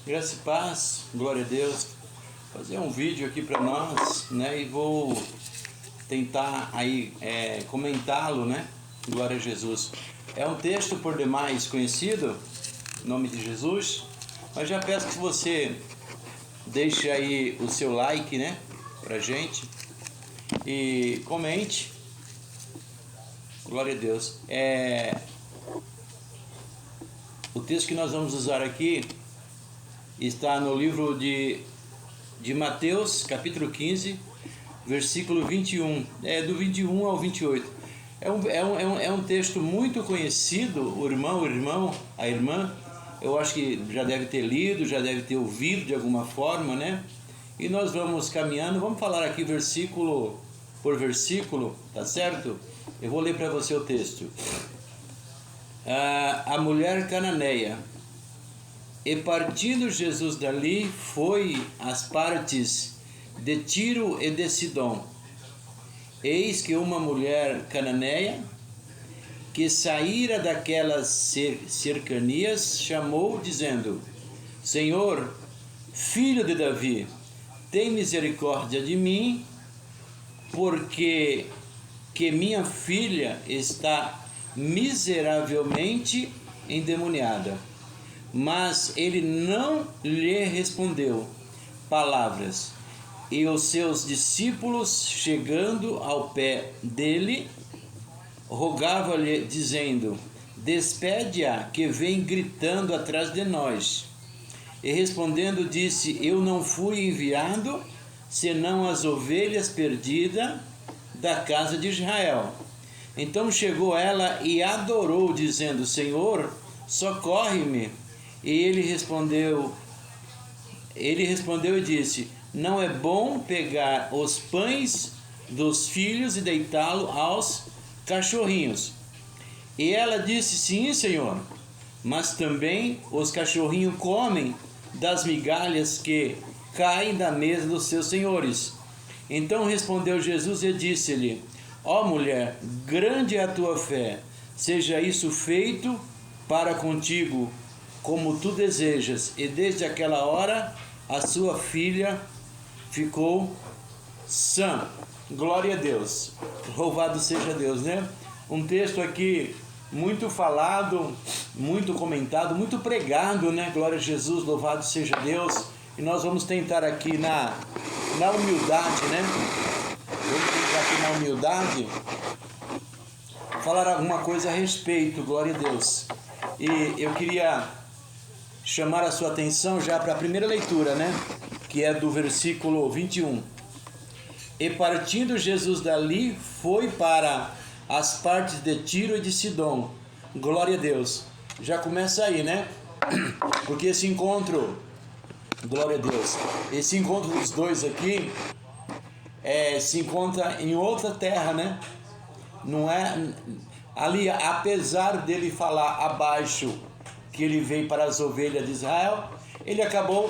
Graça e paz, glória a Deus. Fazer um vídeo aqui para nós, né? E vou tentar aí comentá-lo, né? Glória a Jesus. É um texto por demais conhecido, em nome de Jesus. Mas já peço que você deixe aí o seu like, né? Pra gente. E comente. Glória a Deus. O texto que nós vamos usar aqui está no livro de Mateus, capítulo 15, versículo 21. Do 21 ao 28. É um texto muito conhecido, o irmão, a irmã, eu acho que já deve ter lido, já deve ter ouvido de alguma forma, né? E nós vamos caminhando, vamos falar aqui versículo por versículo, tá certo? Eu vou ler para você o texto. A mulher cananeia. E partindo Jesus dali, foi às partes de Tiro e de Sidom. Eis que uma mulher cananeia, que saíra daquelas cercanias, chamou, dizendo: Senhor, filho de Davi, tem misericórdia de mim, porque que minha filha está miseravelmente endemoniada. Mas ele não lhe respondeu palavras. E os seus discípulos, chegando ao pé dele, rogavam-lhe, dizendo: Despede-a, que vem gritando atrás de nós. E respondendo, disse: Eu não fui enviado, senão as ovelhas perdidas da casa de Israel. Então chegou ela e adorou, dizendo: Senhor, socorre-me. E ele respondeu e disse: Não é bom pegar os pães dos filhos e deitá-lo aos cachorrinhos. E ela disse: Sim, Senhor, mas também os cachorrinhos comem das migalhas que caem da mesa dos seus senhores. Então respondeu Jesus e disse-lhe: Ó mulher, grande é a tua fé, seja isso feito para contigo como tu desejas. E desde aquela hora a sua filha ficou sã. Glória a Deus. Louvado seja Deus, né? Um texto aqui muito falado, muito comentado, muito pregado, né? Glória a Jesus, louvado seja Deus. E nós vamos tentar aqui na humildade, né? Vamos tentar aqui na humildade falar alguma coisa a respeito, glória a Deus. E eu queria chamar a sua atenção já para a primeira leitura, né? Que é do versículo 21. E partindo Jesus dali, foi para as partes de Tiro e de Sidom. Glória a Deus. Já começa aí, né? Porque esse encontro, glória a Deus, esse encontro dos dois aqui se encontra em outra terra, né? Não é ali, apesar dele falar abaixo que ele veio para as ovelhas de Israel,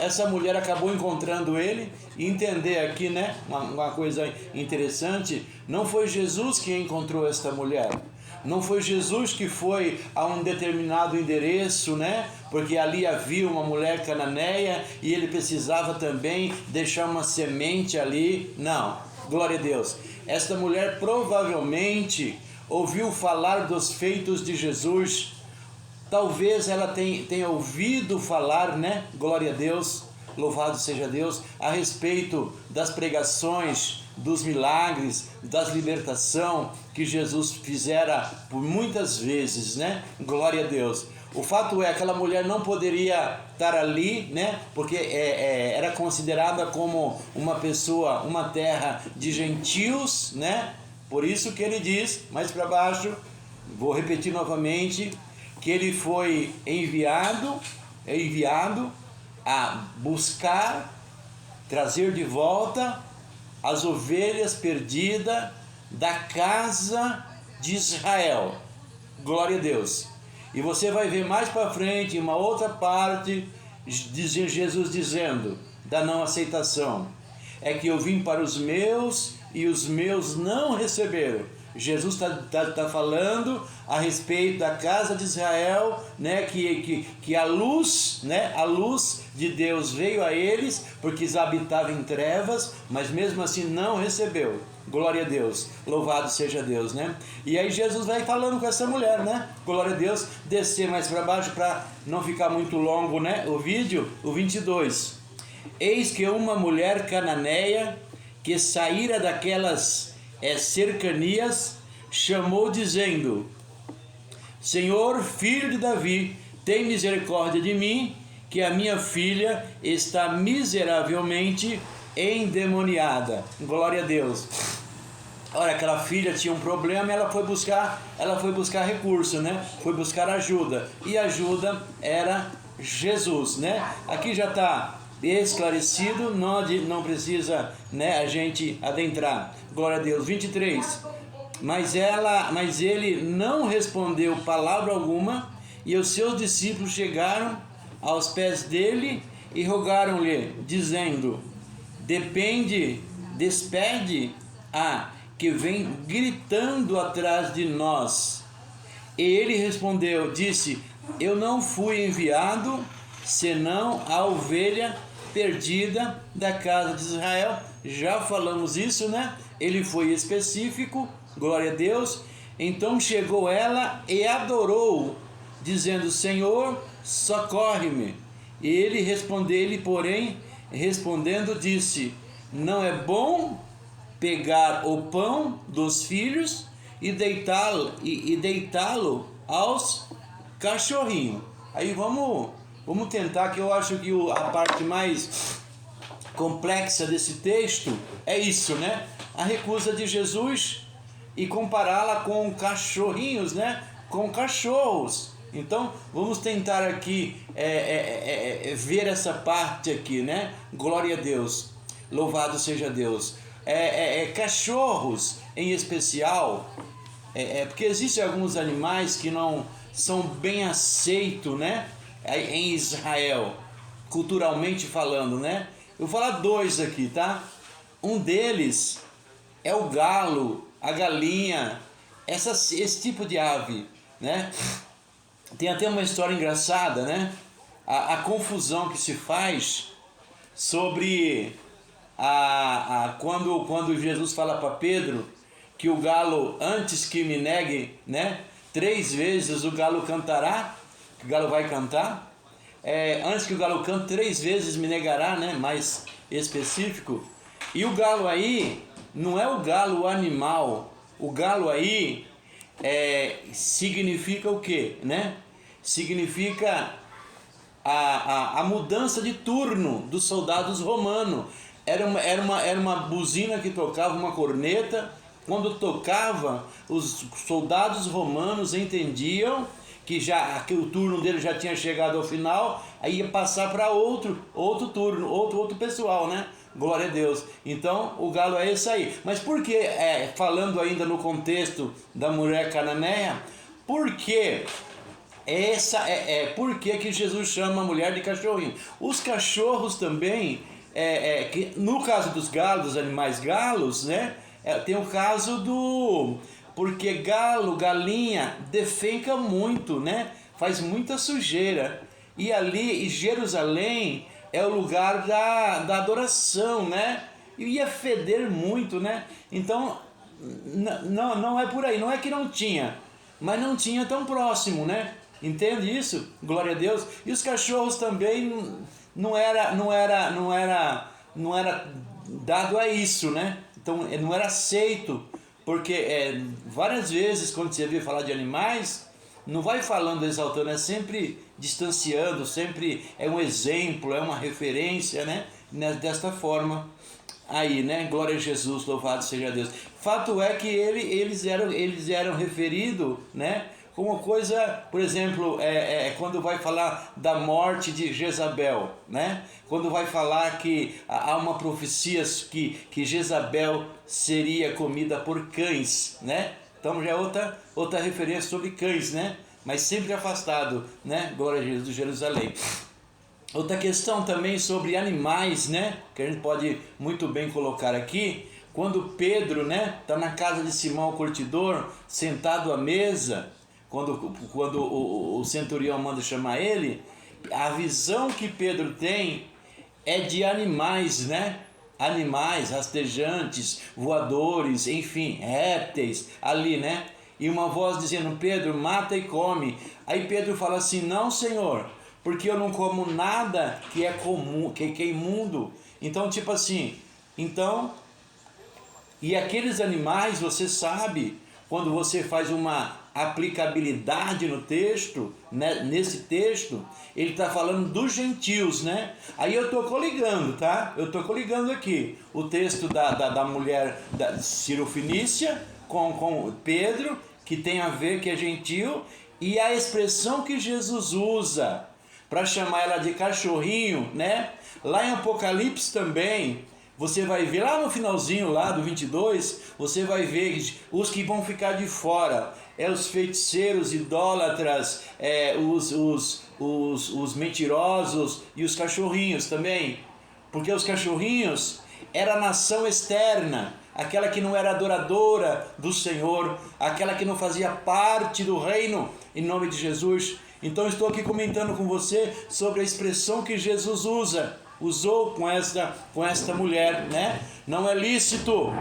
essa mulher acabou encontrando ele. E entender aqui, né, uma coisa interessante, não foi Jesus que encontrou esta mulher, não foi Jesus que foi a um determinado endereço, né, porque ali havia uma mulher cananeia e ele precisava também deixar uma semente ali. Não, glória a Deus, esta mulher provavelmente ouviu falar dos feitos de Jesus. Talvez ela tenha ouvido falar, né? Glória a Deus, louvado seja Deus, a respeito das pregações, dos milagres, das libertação que Jesus fizera por muitas vezes, né? Glória a Deus. O fato é que aquela mulher não poderia estar ali, né? Porque era considerada como uma pessoa, uma terra de gentios, né? Por isso que ele diz, mais para baixo, vou repetir novamente, que ele foi enviado a buscar, trazer de volta as ovelhas perdidas da casa de Israel. Glória a Deus. E você vai ver mais para frente, em uma outra parte, Jesus dizendo da não aceitação: é que eu vim para os meus e os meus não receberam. Jesus está falando a respeito da casa de Israel, né, que a luz, né, a luz de Deus veio a eles, porque eles habitavam em trevas, mas mesmo assim não recebeu. Glória a Deus, louvado seja Deus, né? E aí Jesus vai falando com essa mulher, né? Glória a Deus, descer mais para baixo para não ficar muito longo, né? O vídeo, o 22. Eis que uma mulher cananeia que saíra daquelas cercanias chamou dizendo: Senhor, filho de Davi, tem misericórdia de mim, que a minha filha está miseravelmente endemoniada. Glória a Deus. Olha, aquela filha tinha um problema e ela foi buscar recurso, né? Foi buscar ajuda. E a ajuda era Jesus, né? Aqui já está esclarecido, não precisa, né, a gente adentrar. Glória a Deus. 23. Mas ele não respondeu palavra alguma, e os seus discípulos chegaram aos pés dele e rogaram-lhe, dizendo: despede a que vem gritando atrás de nós. E ele respondeu, disse: eu não fui enviado senão a ovelha perdida da casa de Israel. Já falamos isso, né? Ele foi específico, glória a Deus. Então chegou ela e adorou, dizendo: Senhor, socorre-me. E ele, porém, respondendo, disse: não é bom pegar o pão dos filhos e deitá-lo aos cachorrinhos. Aí vamos tentar, que eu acho que a parte mais complexa desse texto é isso, né? A recusa de Jesus e compará-la com cachorrinhos, né? Com cachorros. Então vamos tentar aqui ver essa parte aqui, né? Glória a Deus, louvado seja Deus. Cachorros em especial, porque existem alguns animais que não são bem aceitos, né, em Israel, culturalmente falando, né? Eu vou falar dois aqui, tá? Um deles é o galo, a galinha, esse tipo de ave, né? Tem até uma história engraçada, né? A confusão que se faz sobre quando Jesus fala para Pedro que o galo, antes que me negue, né, 3 vezes o galo cantará, que o galo vai cantar, antes que o galo cante 3 vezes me negará, né, mais específico. E o galo aí não é o galo animal, o galo aí significa o quê, né? Significa a mudança de turno dos soldados romanos. Era uma buzina que tocava, uma corneta. Quando tocava, os soldados romanos entendiam que o turno dele já tinha chegado ao final, aí ia passar para outro turno, outro pessoal, né? Glória a Deus. Então o galo é esse aí. Mas por que, falando ainda no contexto da mulher cananeia, por que por que Jesus chama a mulher de cachorrinho? Os cachorros também, que, no caso dos galos, dos animais galos, né? Tem o caso porque galinha defeca muito, né? Faz muita sujeira. E ali, Jerusalém é o lugar da adoração, né? E ia feder muito, né? Então, não é por aí. Não é que não tinha, mas não tinha tão próximo, né? Entende isso? Glória a Deus. E os cachorros também não era dado a isso, né? Então não era aceito, porque várias vezes quando você vê falar de animais, não vai falando exaltando, é sempre distanciando, sempre é um exemplo, é uma referência, né? Desta forma aí, né? Glória a Jesus, louvado seja Deus. Fato é que eles eram referidos, né? Como coisa, por exemplo, quando vai falar da morte de Jezabel, né? Quando vai falar que há uma profecia que Jezabel seria comida por cães, né? Então já é outra referência sobre cães, né? Mas sempre afastado, né? Glória a Jesus, Jerusalém. Outra questão também sobre animais, né? Que a gente pode muito bem colocar aqui. quando Pedro, né, está na casa de Simão o curtidor, sentado à mesa, quando o centurião manda chamar ele, a visão que Pedro tem é de animais, né? Animais rastejantes, voadores, enfim, répteis ali, né? E uma voz dizendo: Pedro, mata e come. Aí Pedro fala assim: não, Senhor, porque eu não como nada que é comum, que é imundo. Então, tipo assim, então, e aqueles animais, você sabe, quando você faz uma aplicabilidade no texto, né, nesse texto, ele está falando dos gentios, né? Aí eu estou coligando, tá? Eu estou coligando aqui o texto da mulher da Cirofenícia com Pedro, que tem a ver, que é gentil, e a expressão que Jesus usa para chamar ela de cachorrinho, né? Lá em Apocalipse também, você vai ver lá no finalzinho lá do 22, você vai ver os que vão ficar de fora, os feiticeiros, idólatras, os mentirosos e os cachorrinhos também, porque os cachorrinhos era a nação externa, aquela que não era adoradora do Senhor, aquela que não fazia parte do reino, em nome de Jesus. Então estou aqui comentando com você sobre a expressão que Jesus usou com esta mulher, né? Não é lícito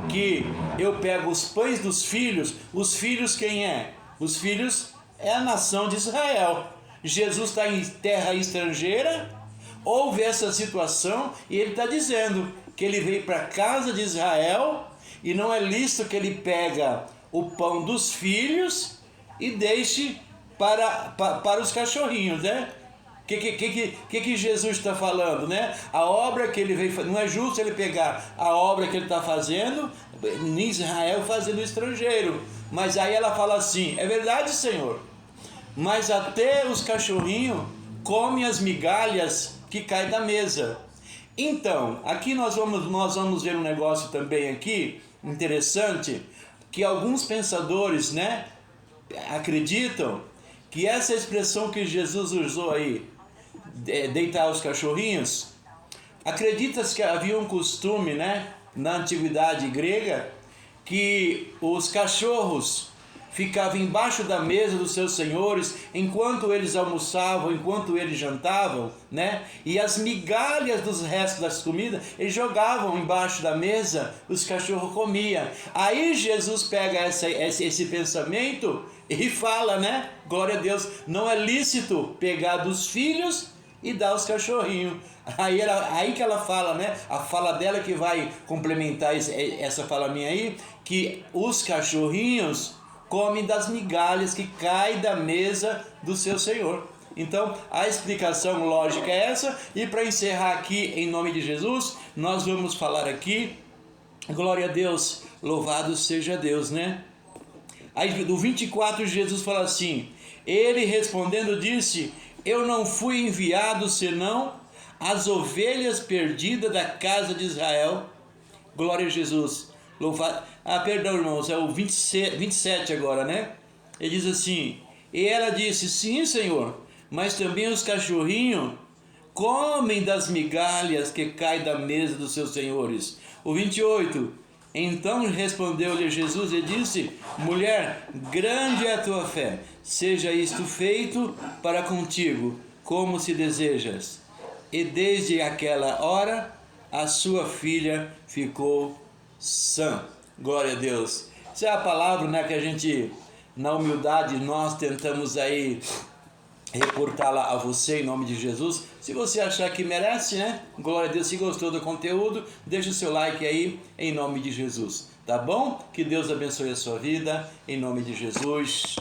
que eu pego os pães dos filhos. Os filhos quem é? Os filhos é a nação de Israel. Jesus está em terra estrangeira, houve essa situação e ele está dizendo que ele veio para a casa de Israel e não é lícito que ele pega o pão dos filhos e deixe para os cachorrinhos, né? Que Jesus está falando, né? A obra que ele veio fazer, não é justo ele pegar a obra que ele está fazendo em Israel, fazendo no estrangeiro. Mas aí ela fala assim: é verdade, Senhor, mas até os cachorrinhos comem as migalhas que caem da mesa. Então, aqui nós vamos ver um negócio também aqui interessante, que alguns pensadores, né, acreditam que essa expressão que Jesus usou aí, deitar os cachorrinhos, acredita-se que havia um costume, né, na antiguidade grega, que os cachorros ficavam embaixo da mesa dos seus senhores enquanto eles almoçavam, enquanto eles jantavam, né? E as migalhas dos restos das comidas eles jogavam embaixo da mesa, os cachorros comiam. Aí Jesus pega esse pensamento e fala, né? Glória a Deus, não é lícito pegar dos filhos e dar aos cachorrinhos. Aí que ela fala, né? A fala dela que vai complementar essa fala minha aí, que os cachorrinhos comem das migalhas que caem da mesa do seu Senhor. Então, a explicação lógica é essa. E para encerrar aqui, em nome de Jesus, nós vamos falar aqui, glória a Deus, louvado seja Deus, né? Aí, do 24, Jesus fala assim: ele respondendo disse: eu não fui enviado senão as ovelhas perdidas da casa de Israel. Glória a Jesus. Louvado. Perdão, irmãos, é o 27 agora, né? Ele diz assim: e ela disse: sim, Senhor, mas também os cachorrinhos comem das migalhas que caem da mesa dos seus senhores. O 28, então respondeu-lhe Jesus e disse: mulher, grande é a tua fé, seja isto feito para contigo, como se desejas. E desde aquela hora a sua filha ficou sã. Glória a Deus. Essa é a palavra, né, que a gente, na humildade, nós tentamos aí reportá-la a você em nome de Jesus. Se você achar que merece, né? Glória a Deus. Se gostou do conteúdo, deixa o seu like aí em nome de Jesus. Tá bom? Que Deus abençoe a sua vida em nome de Jesus.